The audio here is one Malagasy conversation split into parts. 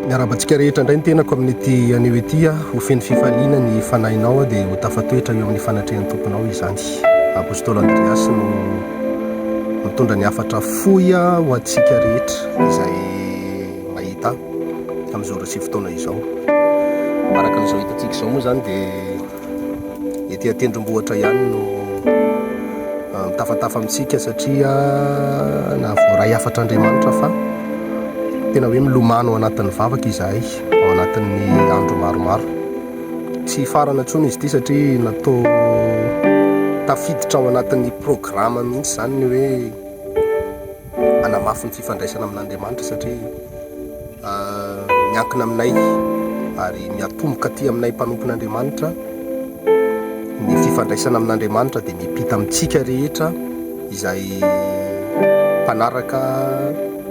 Miarabantsika rehetra indray ny tenako amin'ity anio ety ho feno fifaliana ny fanahinao dia ho tafatoetra eo amin'ny fanatrehan'ny tomponao izany. Apôstôly Andreas no mitondra ny hafatra fohy ho antsika rehetra izay mahita amin'izao resy fotoana izao. Araka an'izao hitantsika izao moa zany dia ety an-tendrombohitra ihany no mitafatafa amintsika satria na voaray hafatra Andriamanitra fa tena hoe milomano ao anatin'ny vavaka izahay ao anatin'ny andro maromaro. Tsy farana intsony izy ity satria natao tafiditra ao anatin'ny programa mihitsy zany ny hoe anamafy ny fifandraisana amin'Andriamanitra satria miankina aminay ary miatomboka aty aminay mpanompon'Andriamanitra ny fifandraisana amin'Andriamanitra dia mipita amintsika rehetra izay mpanaraka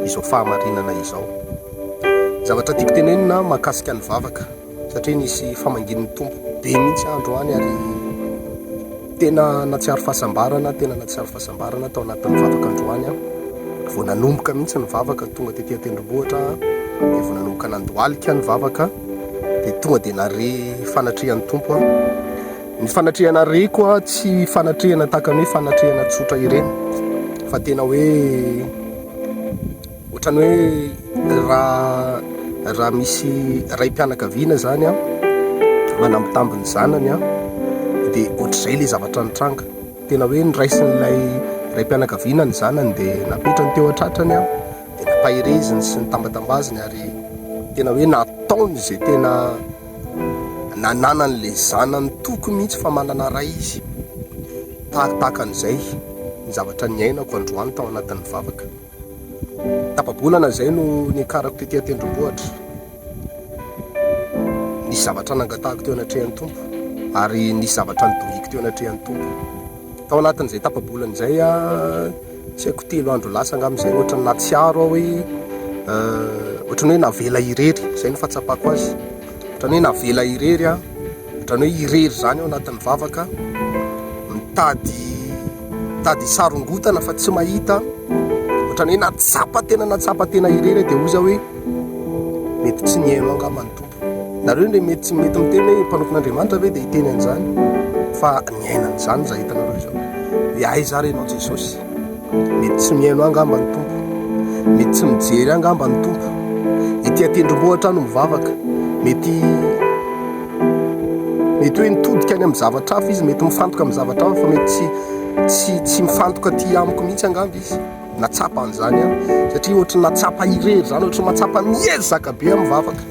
izao fahamarinana izao. Zavatra tiako tenenina mahakasika ny vavaka satria nisy famangin'ny tompo be mihitsy andro any ary tena natsiaro fahasambarana tao anatin'ny vavaka androany vao nanomboka mihitsy ny vavaka tonga tetỳ an-tendrombohitra dia vao nanomboka nandoalika ny vavaka dia tonga dia nare fanatrihan'ny tompo ny fanatrihana reko tsy fanatrihana tahaka ny hoe fanatrihana tsotra ireny fa tena hoe ohatrany hoe raha misy ray mpianakaviana zany manambitambiny zanany dia ohatr'izay le zavatra nitranga tena hoe niraisin'ilay ray mpianakaviana ny zanany dia napetrany teo an-tratrany dia napahireziny sy nitambatambaziny ary tena hoe nataony izay tena nananan'le zanany toko mihitsy fa manana ray izy tahaka an'izay ny zavatra niainako androany tao anatin'ny vavaka. Tapabolana zay no niakarako tetỳ an-tendrombohitra nisy zavatra nangatahako teo anatrehan'ny tompo ary nisy zavatra nidohiko teo anatrehan'ny tompo tao anatin'izay tapabolana izay tsy haiko 3 andro lasa angam'izay ohatrany natsiaro aho hoe ohatrany hoe navela irery zay no fahatsapako azy ohatrany hoe navela irery ohatrany hoe irery zany ao anatin'ny vavaka mitady sarongotana fa tsy mahita ohatrany hoe natsapa tena irery dia oza hoe mety tsy niaino angamany tompo nareo ndre mety miteny hoe mpanompon'Andriamanitra ve dia hiteny an'izany fa niainan'izany za hitanareo izao hoe aiza renao Jesosy mety tsy miaino angambany tompo mety tsy mijery angambany tompo ety an-tendrombohitra no mivavaka mety hoe nitodika any amin'ny zavatra hafa izy mety mifantoka amin'ny zavatra hafa fa mety tsy mifantoka aty amiko mihitsy angamba izy natsapa an'izany satria ohatrany natsapa irery zany ohatrany matsapa miezaka be amin'ny vavaka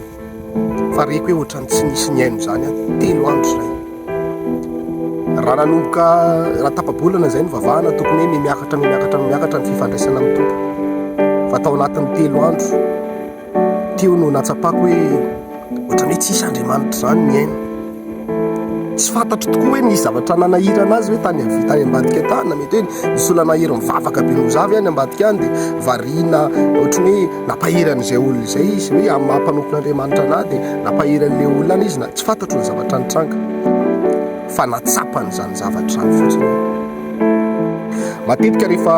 fa reko hoe ohatrany tsy nisy niaino zany 3 andro zay raha nanomboka raha tapabolana zay ny vavahana tokony hoe miakatra ny fifandraisana amin'ny tompo fa tao anatin'ny 3 andro teo no natsapako hoe ohatrany hoe tsisy Andriamanitra zany niaino tsy fantatro tokoa hoe nisy zavatra nanahirana azy hoe tany ambadika tany na mety hoe nisy olona nahiry mivavaka be nozavy any ambadika any dia variana ohatrany hoe nampahiran'izay olona izay izy hoe amin'ny maha-mpanompon'Andriamanitra anahy dia nampahiran'ilay olona any izy na tsy fantatro ny zavatra nitranga fa natsapany zany zavatra zany fotsiny. Matetika rehefa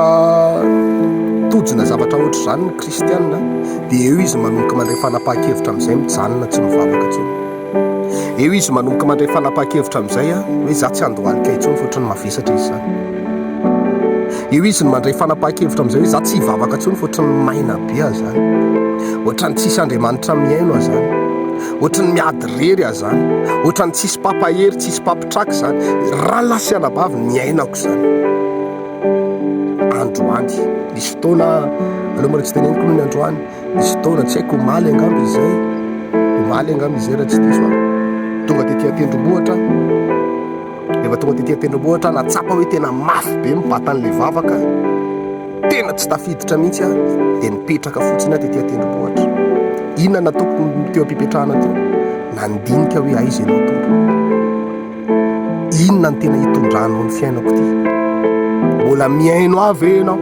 tojina zavatra ohatr' zany ny kristianina dia eo izy manomboka mandray fanapahan-kevitra amin'izay mijanona tsy mivavaka intsony eo izy manomboka mandray fanapahan-kevitra amin'izay hoe za tsy andohalika intsony fa ohatrany mavesatra izy zany eo izy ny mandray fanapahan-kevitra amin'izay hoe za tsy hivavaka intsony fa ohatrany maina be aho zany ohatrany tsisy Andriamanitra miaino aho zany ohatrany miady rery aho zany ohatrany tsisy papahery tsisy papitraka zany raha lasy anabavy niainako zany androany nisy fotoana aloha mara tsy teneniko noho ny androany nisy fotoana tsy haiko omaly angamba izay raha tsy diso tonga tetỳ an-tendrombohitra rehefa tonga tetỳ an-tendrombohitra natsapa hoe tena mafy be mibatan'ilay vavaka tena tsy tafiditra mihitsy dia nipetraka fotsiny tetỳ an-tendrombohitra inona nataoko teo am-pipetrahana teo nandinika hoe aiza ianao tompo inona ny tena hitondranao ny fiainako ty mbola miaino avy ve ianao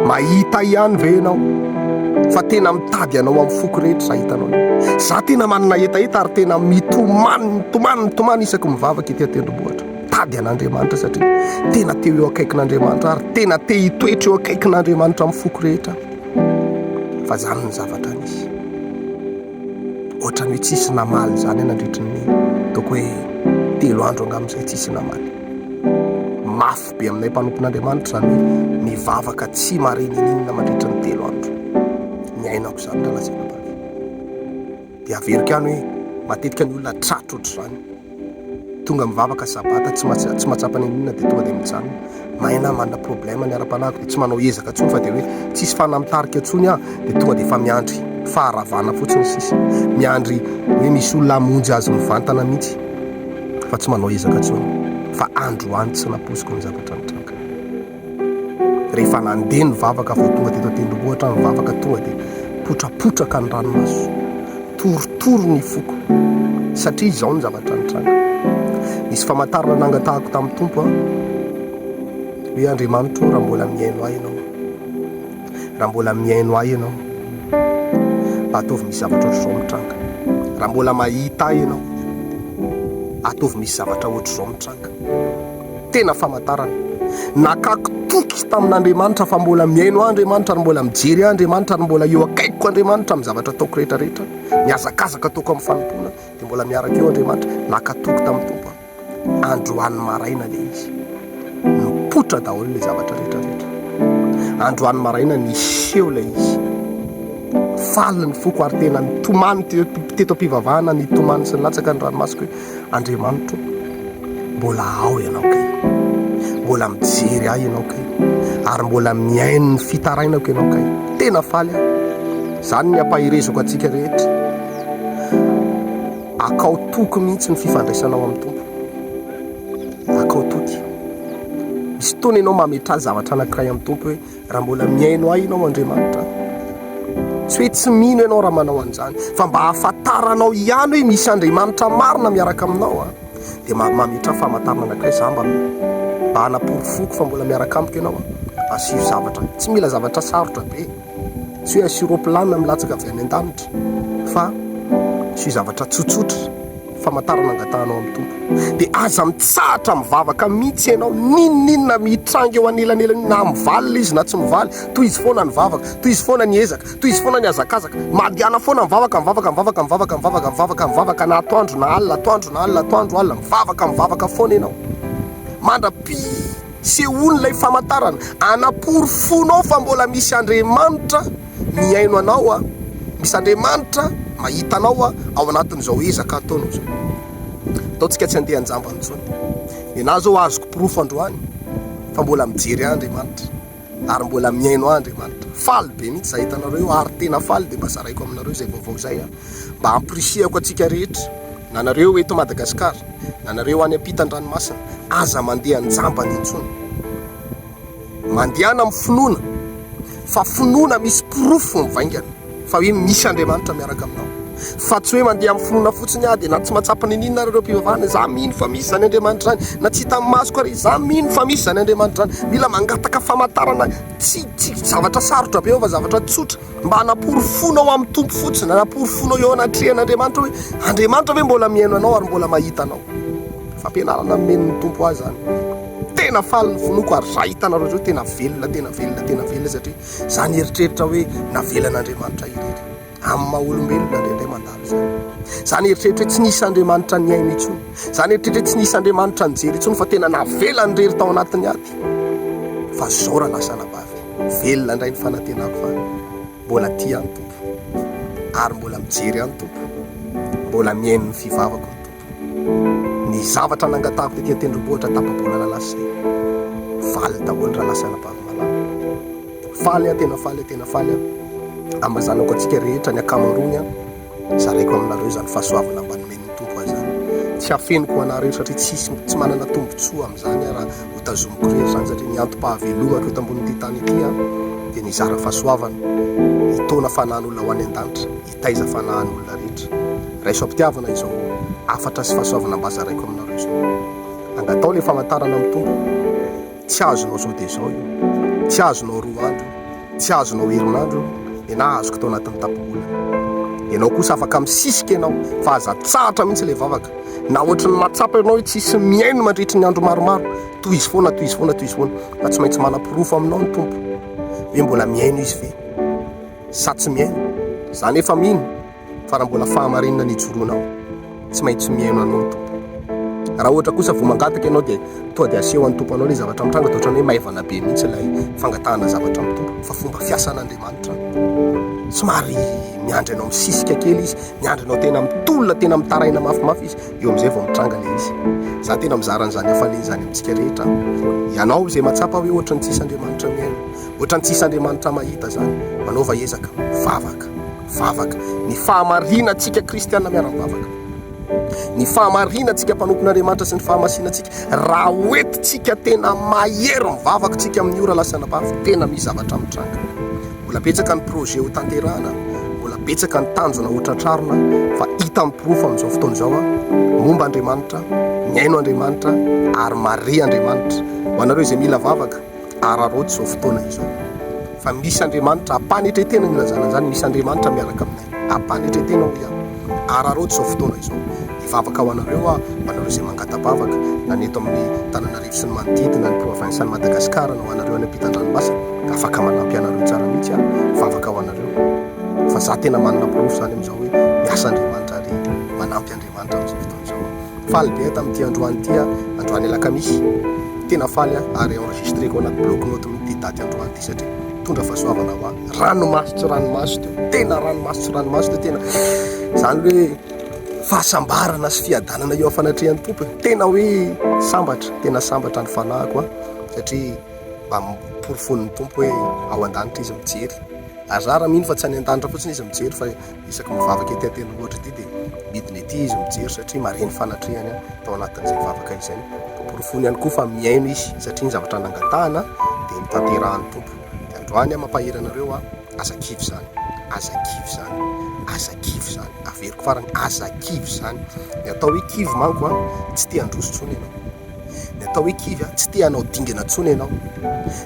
mahita ihany ve ianao fa tena mitady anao amin'ny foko rehetra za hitanao za tena manana etaeta ary tena mitomany isaky mivavaka ety an-tendrombohitra tady an'Andriamanitra satria tena teo eo akaikin'Andriamanitra ary tena te hitoetra eo akaikin'Andriamanitra amin'ny foko rehetra fa zany ny zavatra nisy ohatrany hoe tsisy namaly zany nandritry ny toko hoe 3 andro angamizay tsisy namaly. Mafy be aminay mpanompon'Andriamanitra zany hoe mivavaka tsy mareny ininona mandritra ny 3 andro. Miainako zany raha lazaina bavy. Dia averiko ihany hoe matetika ny olona tratra ohatr' zany, tonga mivavaka sabata tsy mahatsapa ny ininona dia tonga dia mijanona. Maina manana problème ny ara-panahiko dia tsy manao ezaka intsony fa dia hoe tsisy fanamitarika intsony dia tonga dia fa miandry faharavana fotsiny sisy, miandry hoe misy olona hamonjy azy mivantana mihitsy fa tsy manao ezaka intsony, fa androany tsy naposiko ny zavatra nitranga. Rehefa nandeha ny vavaka vao tonga teto an-tendrombohitra ny vavaka tonga dia potrapotraka ny ranomaso, torotoro ny foko satria izao ny zavatra nitranga. Nisy famantarana nangatahako tamin'ny Tompo hoe Andriamanitra raha mbola miaino ahy ianao, raha mbola miaino ahy ianao, ataovy misy zavatra ohatr'izao mitranga. Raha mbola mahita ahy ianao, ataovy misy zavatra ohatr'izao mitranga. Tena famantarana. Nakakitoky tamin'Andriamanitra fa mbola miaino ahy Andriamanitra, ary mbola mijery ahy Andriamanitra, ary mbola eo akaikiko Andriamanitra amin'ny zavatra ataoko rehetrarehetra, miazakazaka ataoko amin'ny fanompona dia mbola miaraka eo Andriamanitra. Nakatoky tamin'ny Tompo. Androany maraina ilay izy, nipotra daholo ilay zavatra rehetrarehetra. Androany maraina niseho ilay izy, faly ny foko ary tena nitomany teto am-pivavahana, nitomany sy nilatsaka ny ranomasiko hoe Andriamanitra mbola ao ianao kay, mbola mijery ahy ianao kay, ary mbola miaino ny fitarainako ianao kay. Tena faly aho. Zany ny ampahirezako antsika rehetra, akao toky mihitsy ny fifandraisanao amin'ny Tompo. Akao toky. Misy fotoana ianao mametra zavatra anankiray amin'ny Tompo hoe raha mbola miaino ahy ianao Andriamanitra, tsy hoe tsy mino ianao raha manao an'izany, fa mba hafantaranao ihany hoe misy Andriamanitra marina miaraka aminao dia mametra famantarana anankiray. Za mba hanaporo-foko fa mbola miaraka amiko ianao asio zavatra. Tsy mila zavatra sarotra be, tsy hoe asio roplanina milatsaka avy any an-danitra, fa asio zavatra tsotsotra, famantarana angatahanao amin'ny Tompo. Dia aza mitsahatra mivavaka mihitsy ianao, ninona mitranga eo anelanelany, na mivaly izy na tsy mivaly, toy izy foana ny vavaka, toy izy foana ny ezaka, toy izy foana ny azakazaka, mandehana foana mivavaka na atoandro na alina, atoandro na alina, atoandro alina, mivavaka foana ianao. Mandrapisehoany ilay famantarana, anaporo fonao fa mbola misy Andriamanitra miaino anao misy Andriamanitra mahita anao ao anatin'izao ezaka ataonao zao. Ataontsika tsy andeha anjamba intsony. Ianahy zao azoko porofo androany fa mbola mijery ahy Andriamanitra, ary mbola miaino ahy Andriamanitra. Faly be mihitsy zay hitanareo, ary tena faly dia mba zaraiko aminareo zay vaovao zay mba hampirisihako antsika rehetra, na nareo eto Madagasikara, na nareo any ampitan-dranomasina, aza mandeha anjambany intsony, mandehana amin'ny finoana, fa finoana misy porofo mivaingana fa hoe misy Andriamanitra miaraka aminao, fa tsy hoe mandeha amin'ny finoana fotsiny dia na tsy mahatsapa ny ininona nareo mpivavahana, za mino fa misy zany Andriamanitra zany, na tsy hita masoko ary za mino fa misy zany Andriamanitra zany. Mila mangataka famantarana, tsy zavatra sarotra be fa zavatra tsotra, mba hanaporo fonao amin'ny Tompo fotsiny, hanaporo fonao eo anatrehan'Andriamanitra hoe Andriamanitra hoe mbola miaino anao ary mbola mahita anao. Fampianarana men'ny Tompo azy zany. Tena faly ny fonoko, ary raha hitanareo zao tena velona satria zany eritreritra hoe navelan'Andriamanitra irery amin'ny maha-olombelona indray mandalo zany. Zany eritreritra hoe tsy nisy Andriamanitra niaino intsony, zany eritreritra hoe tsy nisy Andriamanitra nijery intsony, fa tena navelany rery tao anatiny aty. Fa zao raha lasa nabavy, velona indray ny fanantenako fa mbola tia ny Tompo, ary mbola mijery any Tompo, mbola miaino ny fivavako ny Tompo. Ny zavatra nangatahako tetỳ an-tendrombohitra tapa-bolana lasa zay, faly daholo raha lasa nabavy malama. Faly tena faly amazanako antsika rehetra ny akamarony zaraiko aminareo zany fahasoavana mba nomen'ny Tompo azy zany. Tsy hafeniko ho anareo satria tsy manana tombontsoa amin'izany raha hotazomiko rery zany, satria ny antom-pahavelomako eto ambonin'ity tany ity dia nizara fahasoavana, hitona fanahin'olona ho any an-danitra, hitaiza fanahin'olona rehetra. Raiso am-pitiavana izao afatra sy fahasoavana mba zaraiko aminareo zao. Angatao ilay famantarana amin'ny Tompo. Tsy azonao zao dia zao io, tsy azonao 2 andro, tsy azonao herinandro, ianao azoko tao anatin'ny tapo-bolana. Ianao kosa afaka misisika ianao, fa aza tsahatra mihitsy ilay vavaka, na ohatry ny matsapa ianao tsisy miaino mandritra ny andro maromaro, toy izy foana, fa tsy maintsy manam-porofo aminao ny Tompo hoe mbola miaino izy ve sa tsy miaino. Zany efa mino fa raha mbola fahamarinana ny joroanao tsy maintsy miaino anao tompo. Raha ohatra kosa vo mangataka ianao dia toa dia aseho an'ny tompo anao ilay zavatra mitranga, dia ohatran'ny hoe maivana be mihitsy ilay fangatahana zavatra amin'ny tompo. Fa fomba fiasan'Andriamanitra somary miandry anao misisika kely izy, miandry anao tena mitolona, tena mitaraina mafimafy izy, eo amin'izay vao mitranga ilay izy. Za tena mizaran'izany hafalian'izany amintsika rehetra. Ianao izay matsapa hoe ohatran'ny tsisy Andriamanitra miaino, ohatran'ny tsisy Andriamanitra mahita zany, manaova ezaka vavaka ny fahamarinantsika kristiana miara-mivavaka, ny fahamarinantsika mpanompon'Andriamanitra sy ny fahamasinantsika. Raha oetintsika tena mahery mivavaka tsika amin'ny ora lasana bavy, tena misy zavatra mitranga. Mbola betsaka ny projet ho tanterahana, mbola betsaka ny tanjona ho tratrarina, fa hita mipirofo amin'izao fotoana izao momba Andriamanitra, miaino Andriamanitra ary mare Andriamanitra. Ho anareo izay mila vavaka, araroty izao fotoana izao, fa misy Andriamanitra ampanetretena ny lazana zany, misy Andriamanitra miaraka aminay ampanetretena ho ihany. Araroty izao fotoana izao hivavaka ho anareo izay mangata-bavaka na ny eto amin'ny Tananarivo sy ny manodidina, ny province ny Madagasikara, na ho anareo any ampitan-dranomasina, afaka manampy anareo tsara mihitsy vavaka ho anareo. Fa za tena manana pirofo zany amin'izao hoe miasa Andriamanitra ary manampy Andriamanitra amin'izao fotoana izao. Faly be tamin'ity androany ity, androany alakamisy, tena faly ary enregistreko anaty bloc-note mity daty androany ity, satria tondra fahasoavana ho ranomasitso tena ranomasitso tena zany hoe fahasambarana sy fiadanana eo afanatrehan'ny tompo. Tena hoe tena sambatra ny fanahiko satria mba miporofon'ny tompo hoe ao an-danitra izy mijery. Azara mino fa tsy any an-danitra fotsiny izy mijery, fa isaky mivavaka ety atena loatra ity dia midiny ety izy mijery, satria mareny fanatrehany tao anatin'izay vavaka izany. Porofony ihany koa fa miaino izy, satria ny zavatra nangatahana dia mitanterahan'ny tompo. Dia androany mampahery anareo azakivy zany, averiko farany azakivy zany. Ny atao hoe kivy manko tsy te handroso tsony ianao, ny atao hoe kivy tsy te hanao dingana tsony ianao,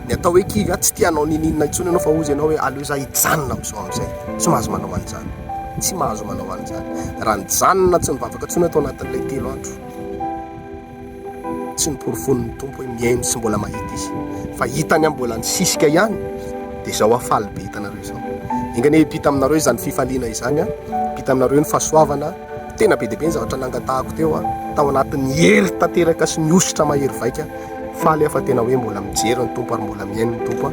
ny atao hoe kivy tsy te hanao nininina tsony ianao, fa ozy ianao hoe aleo za hijanona amin'izao amin'izay. Tsy mahazo manao an'izany, raha nijanona tsy nivavaka tsony atao anatin'ilay 3 andro, tsy niporofon'ny tompo hoe miaino tsy mbola mahita izy, fa hitany mbola nisisika ihany, dia zao afaly be hitanareo izao. Ingany pita aminareo izany fifaliana izany, pita aminareo ny fahasoavana tena be dia be ny zavatra nangatahako teo tao anatin'ny hery tanteraka sy ny ositra mahery vaika. Faly fa tena hoe mbola mijery ny tompo ary mbola miaino ny tompo.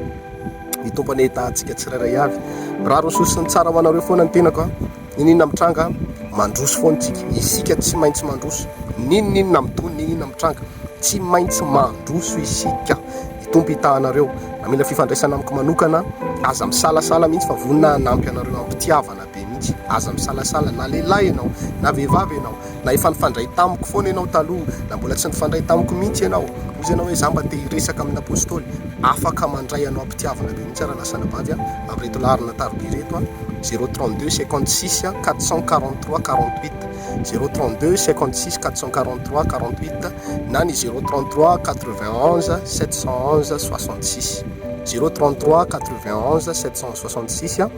Ny tompo anehitahantsika tsirairay avy. Raha rososo ny tsara ho anareo foana ny tenako ninina mitranga mandroso foana tsika, isika tsy maintsy mandroso. Ninina midony, ninina mitranga, tsy maintsy mandroso isika. Ny tompo hitahanareo, na mila fifandraisana amiko manokana, aza misalasala mihitsy fa vonina hanampy anareo ampitiavana be mihitsy. Aza misalasala na lehilahy ianao na vehivavy ianao, na efa nifandray tamiko foana ianao taloha, na mbola tsy nifandray tamiko mihitsy ianao, ozy ianao hoe za mba te hiresaka amin'ny apôstôly, afaka mandray anao ampitiavana be mihitsy raha lasana bavy amin'reto larina taroby reto 032 56 443 48 032 56 443 48 na ny 033 91 711 66 033 91 766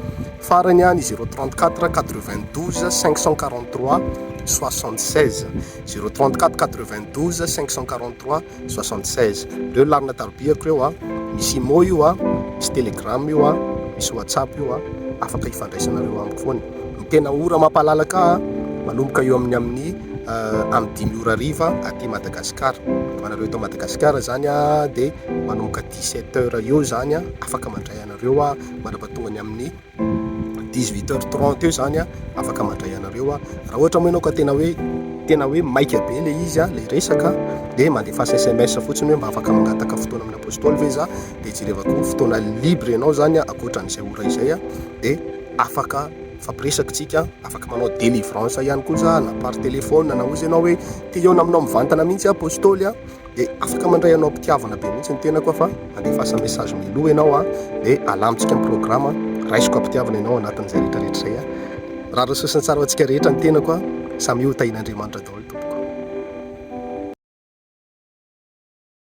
farany ny 034 92 543 76 034 92 543 76. Reo larina tarobiako reo misy imo io misy telegram io misy whatsapp io afaka hifandraisanareo amiko foana. Ny tena ora mampalalaka manomboka eo amin'ny 5 ora riva aty Madagasikara. Manareo eto Madagasikara zany dia manomboka 17h eo zany afaka mandray anareo mandrapatonga amin'ny 18h30 eo zany afaka mandray anareo. Raha ohatra moa ianao ka tena hoe maika be le izy le resaka dia mandefasa SMS fotsiny hoe mba afaka mangataka fotoana amin'ny apôstôly ve za, dia jerevako fotoana libre ianao zany akoatran'izay ora izay dia afaka fampiresakitsika, afaka manao délivrance ihany koa za na par téléphone, na ozy ianao hoe te eo aminao mivantana mihitsy apôstôly dia afaka mandray anao mpitiavana be mihitsy ny tena koa, fa mandefasa message miloha ianao dia alamitsika amin'ny programma raisiko ampitiavana ianao anatin'izay rehetrarehetra izay. Raha resosiny tsara ho antsika rehetra ny tena koa samy io tahin'Andriamanitra daholo.